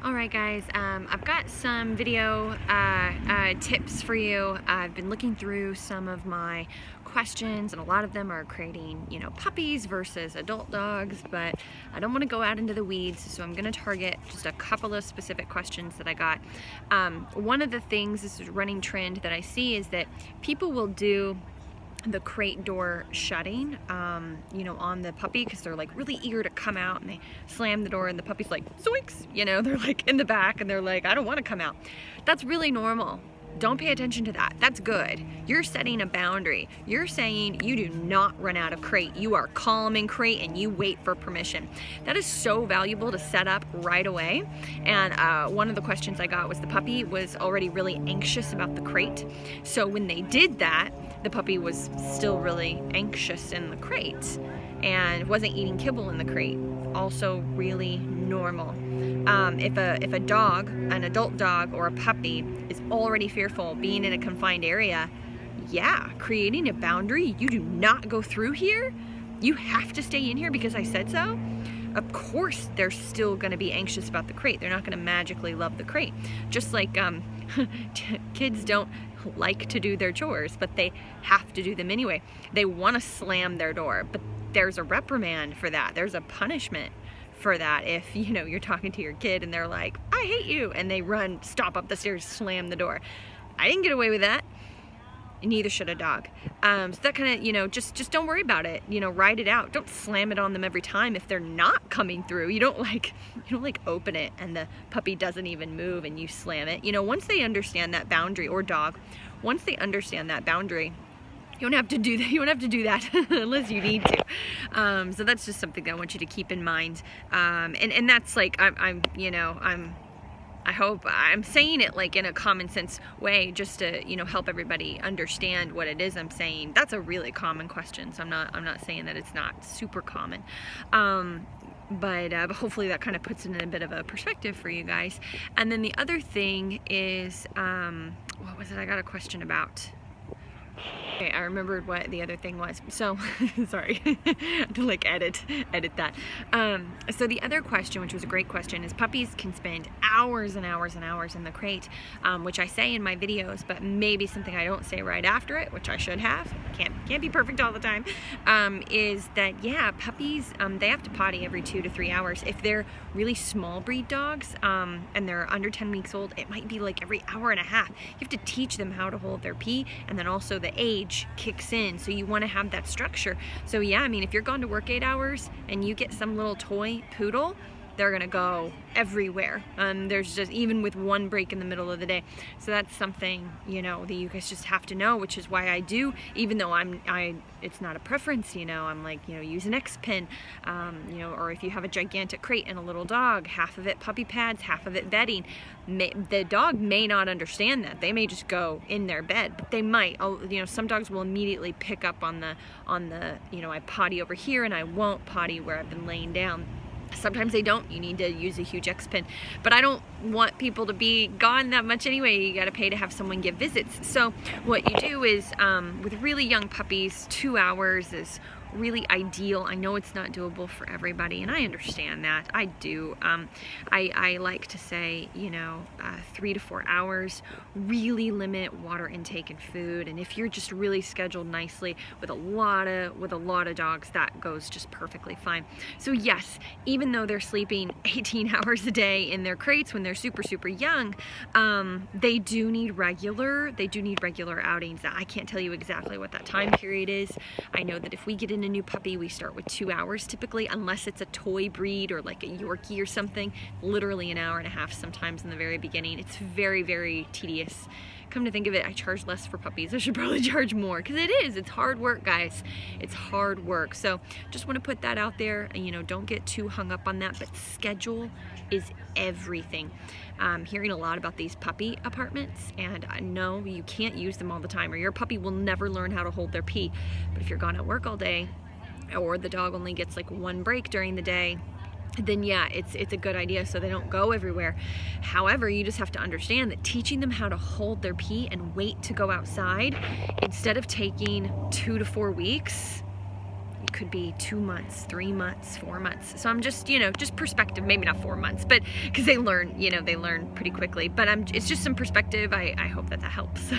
Alright guys, I've got some video tips for you. I've been looking through some of my questions, and a lot of them are creating, puppies versus adult dogs, but I don't want to go out into the weeds, so I'm going to target just a couple of specific questions that I got. One of the things, this is a running trend that I see, is that people will do the crate door shutting, on the puppy because they're like really eager to come out, and they slam the door and the puppy's like, zoinks, they're like in the back and they're like, I don't want to come out. That's really normal. Don't pay attention to that. That's good. You're setting a boundary. You're saying you do not run out of crate. You are calm in crate and you wait for permission. That is so valuable to set up right away. And one of the questions I got was the puppy was already really anxious about the crate. So when they did that, the puppy was still really anxious in the crate and wasn't eating kibble in the crate. Also really normal. If a dog, an adult dog or a puppy, is already fearful being in a confined area, yeah, creating a boundary, you do not go through here, you have to stay in here because I said so. Of course they're still going to be anxious about the crate. They're not going to magically love the crate. Just like kids don't like to do their chores, but they have to do them anyway. They want to slam their door, but there's a reprimand for that. There's a punishment for that. If you're talking to your kid and they're like, I hate you, and they run, stop up the stairs, slam the door. I didn't get away with that. Neither should a dog. So that kind of, just don't worry about it. Ride it out. Don't slam it on them every time if they're not coming through. You don't like open it and the puppy doesn't even move and you slam it. Once they understand that boundary, or dog, once they understand that boundary, you don't have to do that. You don't have to do that unless you need to. So that's just something that I want you to keep in mind. And that's like, I hope I'm saying it like in a common sense way, just to help everybody understand what it is I'm saying. That's a really common question, so I'm not saying that it's not super common. But hopefully that kind of puts it in a bit of a perspective for you guys. And then the other thing is, what was it I got a question about? Okay, I remembered what the other thing was. So, sorry, I had to like edit that. So the other question, which was a great question, is puppies can spend hours and hours and hours in the crate, which I say in my videos, but maybe something I don't say right after it, which I should have. Can't be perfect all the time. Is that, yeah, puppies, they have to potty every 2 to 3 hours. If they're really small breed dogs, and they're under 10 weeks old, it might be like every hour and a half. You have to teach them how to hold their pee, and then also the age kicks in, so you want to have that structure. So yeah, I mean, if you're gone to work 8 hours and you get some little toy poodle, they're gonna go everywhere. There's just, even with one break in the middle of the day. So that's something, that you guys just have to know, which is why I do, even though it's not a preference, I'm like, use an X pin, or if you have a gigantic crate and a little dog, half of it puppy pads, half of it bedding. The dog may not understand that. They may just go in their bed, but they might, some dogs will immediately pick up on the, I potty over here and I won't potty where I've been laying down. Sometimes they don't. You need to use a huge X pin. But I don't want people to be gone that much anyway. You got to pay to have someone give visits. So what you do is, with really young puppies, 2 hours is really ideal. I know it's not doable for everybody, and I understand that. I do. I like to say, 3 to 4 hours. Really limit water intake and food. And if you're just really scheduled nicely with a lot of dogs, that goes just perfectly fine. So yes, even though they're sleeping 18 hours a day in their crates when they're super young, they do need regular outings. I can't tell you exactly what that time period is. I know that if we get in a new puppy, we start with 2 hours typically, unless it's a toy breed or like a Yorkie or something. Literally an hour and a half sometimes in the very beginning. It's very tedious. Come to think of it, I charge less for puppies. I should probably charge more, because it's hard work, guys. It's hard work. So just want to put that out there. Don't get too hung up on that, but schedule is everything. Hearing a lot about these puppy apartments, and no, you can't use them all the time, or your puppy will never learn how to hold their pee. But if you're gone at work all day, or the dog only gets like 1 break during the day, then yeah, it's a good idea so they don't go everywhere. However, you just have to understand that teaching them how to hold their pee and wait to go outside, instead of taking 2 to 4 weeks, it could be 2 months, 3 months, 4 months. So I'm just, you know, just perspective, maybe not 4 months, but because they learn, you know, they learn pretty quickly, but it's just some perspective. I hope that helps.